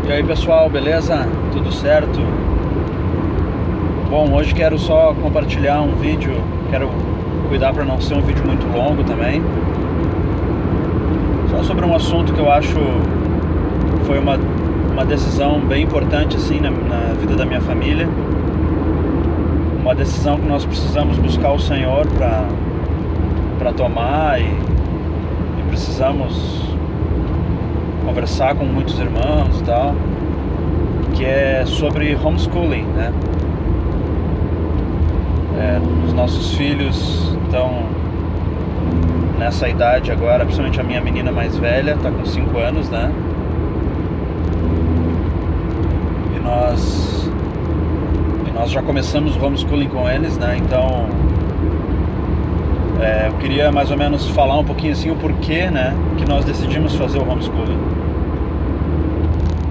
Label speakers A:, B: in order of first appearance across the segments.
A: E aí pessoal, beleza? Tudo certo? Bom, hoje quero só compartilhar um vídeo, quero cuidar para não ser um vídeo muito longo também. Só sobre um assunto que eu acho foi uma decisão bem importante assim na vida da minha família. Uma decisão que nós precisamos buscar o Senhor para tomar e precisamos conversar com muitos irmãos e tal, que é sobre homeschooling, né? Os nossos filhos estão nessa idade agora, principalmente a minha menina mais velha, está com 5 anos, né? E nós já começamos o homeschooling com eles, né? Então eu queria mais ou menos falar um pouquinho assim o porquê, né, que nós decidimos fazer o homeschooling.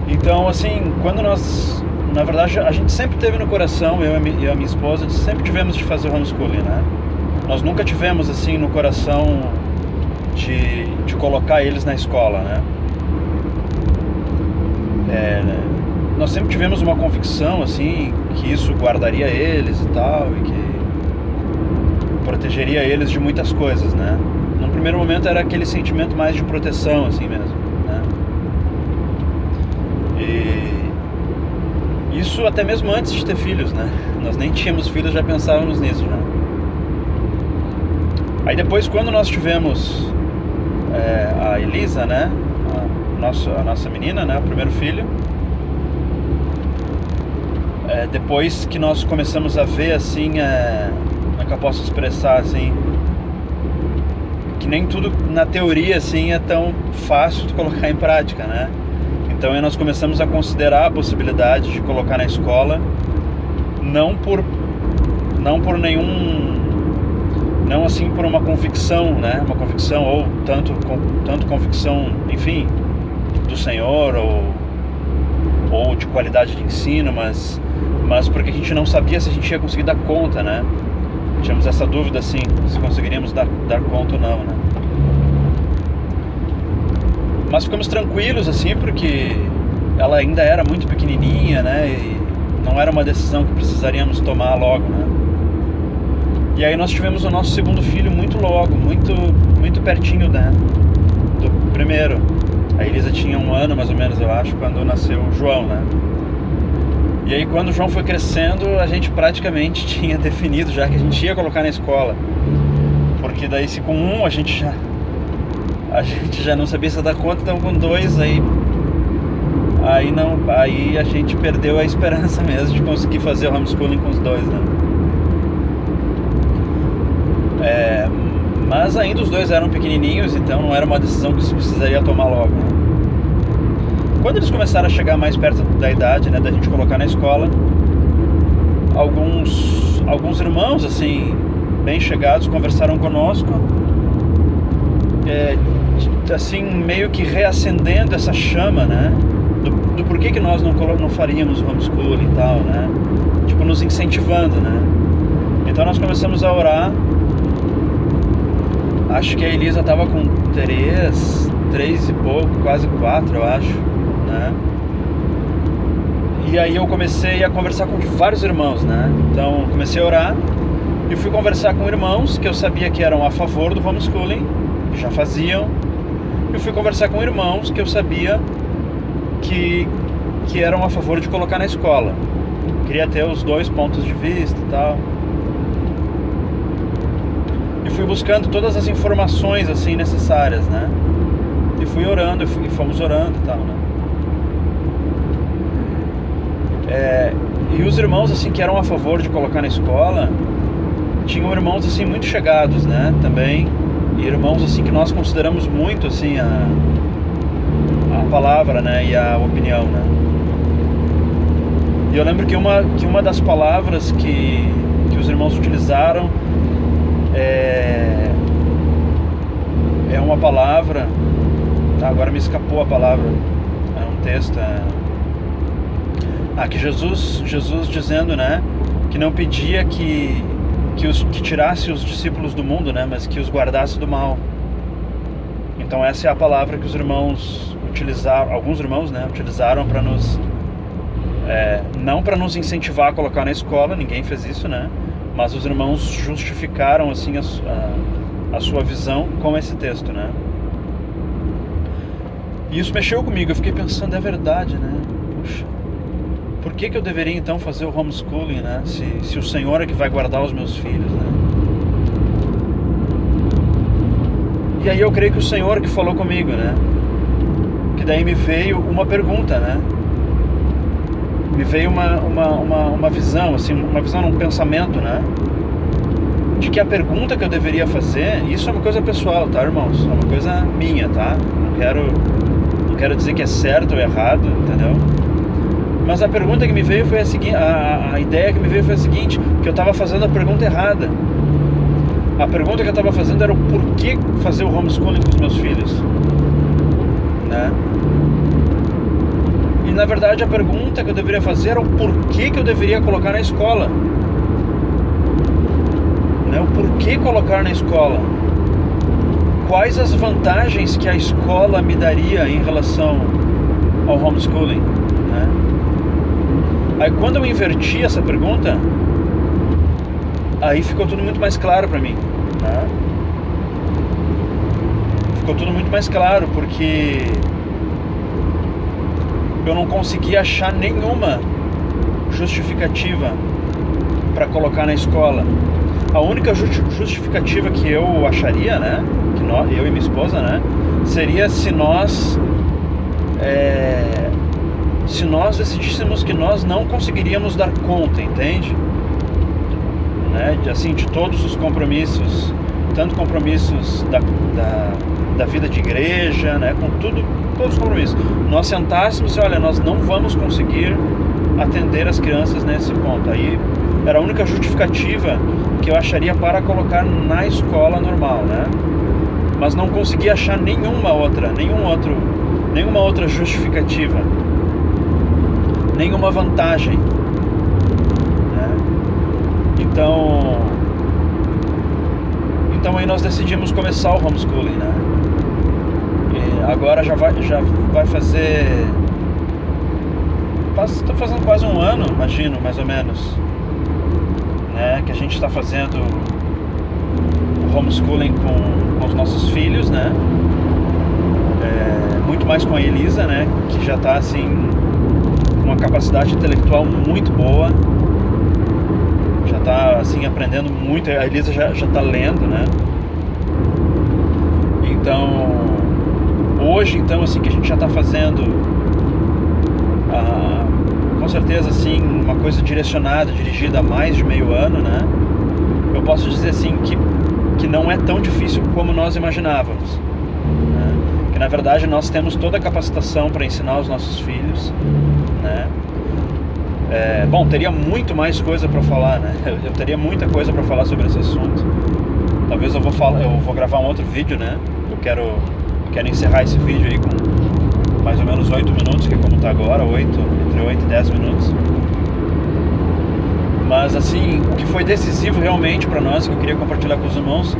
A: Então, assim, quando na verdade, a gente sempre teve no coração, eu e a minha esposa, sempre tivemos de fazer o homeschooling, né? Nós nunca tivemos, assim, no coração de colocar eles na escola, né? Nós sempre tivemos uma convicção, assim, que isso guardaria eles e tal, e que protegeria eles de muitas coisas, né? No primeiro momento era aquele sentimento mais de proteção, assim mesmo, né? E isso até mesmo antes de ter filhos, né? Nós nem tínhamos filhos, já pensávamos nisso, né? Aí depois, quando nós tivemos a Elisa, né? A nossa menina, né? O primeiro filho. Depois que nós começamos a ver, assim, como é que eu posso expressar, assim, que nem tudo na teoria, assim, é tão fácil de colocar em prática, né? Então aí nós começamos a considerar a possibilidade de colocar na escola, não assim por uma convicção, né? Uma convicção, ou tanto convicção, enfim, do Senhor, ou de qualidade de ensino, mas porque a gente não sabia se a gente ia conseguir dar conta, né? Tínhamos essa dúvida, assim, se conseguiríamos dar conta ou não, né? Mas ficamos tranquilos, assim, porque ela ainda era muito pequenininha, né? E não era uma decisão que precisaríamos tomar logo, né? E aí nós tivemos o nosso segundo filho muito logo, muito pertinho, né, do primeiro. A Elisa tinha 1 ano, mais ou menos, eu acho, quando nasceu o João, né? E aí quando o João foi crescendo, a gente praticamente tinha definido já que a gente ia colocar na escola. Porque daí se com 1 a gente já não sabia se dar conta, então com 2 aí a gente perdeu a esperança mesmo de conseguir fazer o homeschooling com os 2, né? Mas ainda os 2 eram pequenininhos, então não era uma decisão que se precisaria tomar logo, né? Quando eles começaram a chegar mais perto da idade, né, da gente colocar na escola, alguns irmãos, assim, bem chegados, conversaram conosco, assim, meio que reacendendo essa chama, né, do porquê que nós não faríamos o homeschooling e tal, né, tipo, nos incentivando, né. Então nós começamos a orar. Acho que a Elisa estava com 3 e pouco, quase 4, eu acho, né? E aí eu comecei a conversar com vários irmãos, né? Então comecei a orar e fui conversar com irmãos que eu sabia que eram a favor do homeschooling, que já faziam. E fui conversar com irmãos que eu sabia que eram a favor de colocar na escola. Queria ter os 2 pontos de vista e tal. E fui buscando todas as informações, assim, necessárias, né? E fui orando, e fomos orando e tal, né? E os irmãos, assim, que eram a favor de colocar na escola, tinham irmãos, assim, muito chegados, né? Também. E irmãos, assim, que nós consideramos muito, assim, a palavra, né? E a opinião, né? E eu lembro que uma das palavras que os irmãos utilizaram é uma palavra, tá, agora me escapou a palavra, é um texto, que Jesus dizendo, né, que não pedia que tirasse os discípulos do mundo, né, mas que os guardasse do mal. Então essa é a palavra que os irmãos utilizaram, alguns irmãos, né, utilizaram para nos não para nos incentivar a colocar na escola, ninguém fez isso, né? Mas os irmãos justificaram assim a sua visão com esse texto, né? E isso mexeu comigo, eu fiquei pensando, é verdade, né? Puxa, por que eu deveria então fazer o homeschooling, né? Se o Senhor é que vai guardar os meus filhos, né? E aí eu creio que o Senhor que falou comigo, né? Que daí me veio uma pergunta, né? Me veio uma visão, assim, uma visão, um pensamento, né? De que a pergunta que eu deveria fazer, isso é uma coisa pessoal, tá, irmãos? É uma coisa minha, tá? Não quero dizer que é certo ou errado, entendeu? Mas a pergunta que me veio foi a seguinte, a ideia que me veio foi a seguinte, que eu estava fazendo a pergunta errada. A pergunta que eu estava fazendo era o porquê fazer o homeschooling com os meus filhos, né? E na verdade a pergunta que eu deveria fazer era o porquê que eu deveria colocar na escola, né? O porquê colocar na escola. Quais as vantagens que a escola me daria em relação ao homeschooling, né? Aí quando eu inverti essa pergunta, aí ficou tudo muito mais claro para mim, né? Ficou tudo muito mais claro, porque eu não consegui achar nenhuma justificativa para colocar na escola. A única justificativa que eu acharia, né, que eu e minha esposa, né, seria se nós decidíssemos que nós não conseguiríamos dar conta, entende? Né, de todos os compromissos, tanto compromissos da vida de igreja, né, com todos os compromissos. Nós sentássemos e olha, nós não vamos conseguir atender as crianças nesse ponto. Aí era a única justificativa que eu acharia para colocar na escola normal, né? Mas não consegui achar nenhuma outra justificativa, nenhuma vantagem, né? Então aí nós decidimos começar o homeschooling, né? E agora já vai fazer... Estou fazendo quase um ano, imagino, mais ou menos, né? Que a gente está fazendo o homeschooling com os nossos filhos, né? Muito mais com a Elisa, né? Que já está assim, com uma capacidade intelectual muito boa. Já está assim, aprendendo muito. A Elisa já está lendo, né? Então, hoje, então, assim, que a gente já está fazendo, com certeza, assim, uma coisa direcionada, dirigida há mais de meio ano, né? Eu posso dizer, assim, que não é tão difícil como nós imaginávamos, né? Que, na verdade, nós temos toda a capacitação para ensinar os nossos filhos, né? Bom, teria muito mais coisa para falar, né? Eu teria muita coisa para falar sobre esse assunto. Talvez eu vou gravar um outro vídeo, né? Eu quero encerrar esse vídeo aí com mais ou menos 8 minutos, que é como está agora, entre 8 e 10 minutos. Mas assim, o que foi decisivo realmente para nós, que eu queria compartilhar com os irmãos,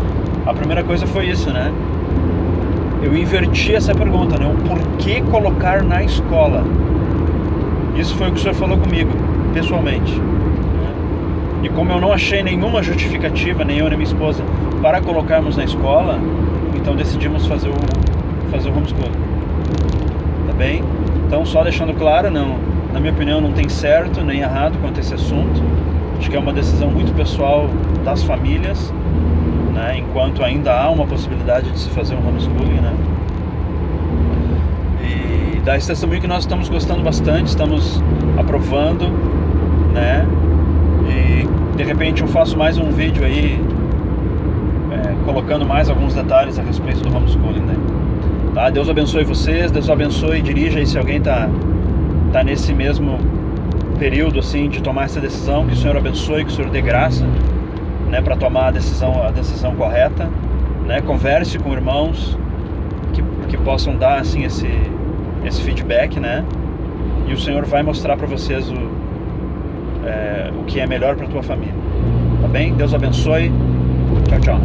A: a primeira coisa foi isso, né? Eu inverti essa pergunta, né? O porquê colocar na escola? Isso foi o que o Senhor falou comigo, pessoalmente, né? E como eu não achei nenhuma justificativa, nem eu nem minha esposa, para colocarmos na escola, então decidimos fazer o homeschooling. Tá bem? Então, só deixando claro, não, na minha opinião, não tem certo nem errado quanto a esse assunto. Acho que é uma decisão muito pessoal das famílias, né? Enquanto ainda há uma possibilidade de se fazer um homeschooling, né? E dá esse testemunho que nós estamos gostando bastante, estamos aprovando, né? E de repente eu faço mais um vídeo aí, colocando mais alguns detalhes a respeito do homeschooling, né? Tá? Deus abençoe vocês, Deus abençoe e dirija aí se alguém tá nesse mesmo período assim de tomar essa decisão, que o Senhor abençoe, que o Senhor dê graça, né, para tomar a decisão correta, né? Converse com irmãos que possam dar assim esse feedback, né? E o Senhor vai mostrar para vocês o que é melhor para tua família. Tá bem? Deus abençoe. Tchau, tchau.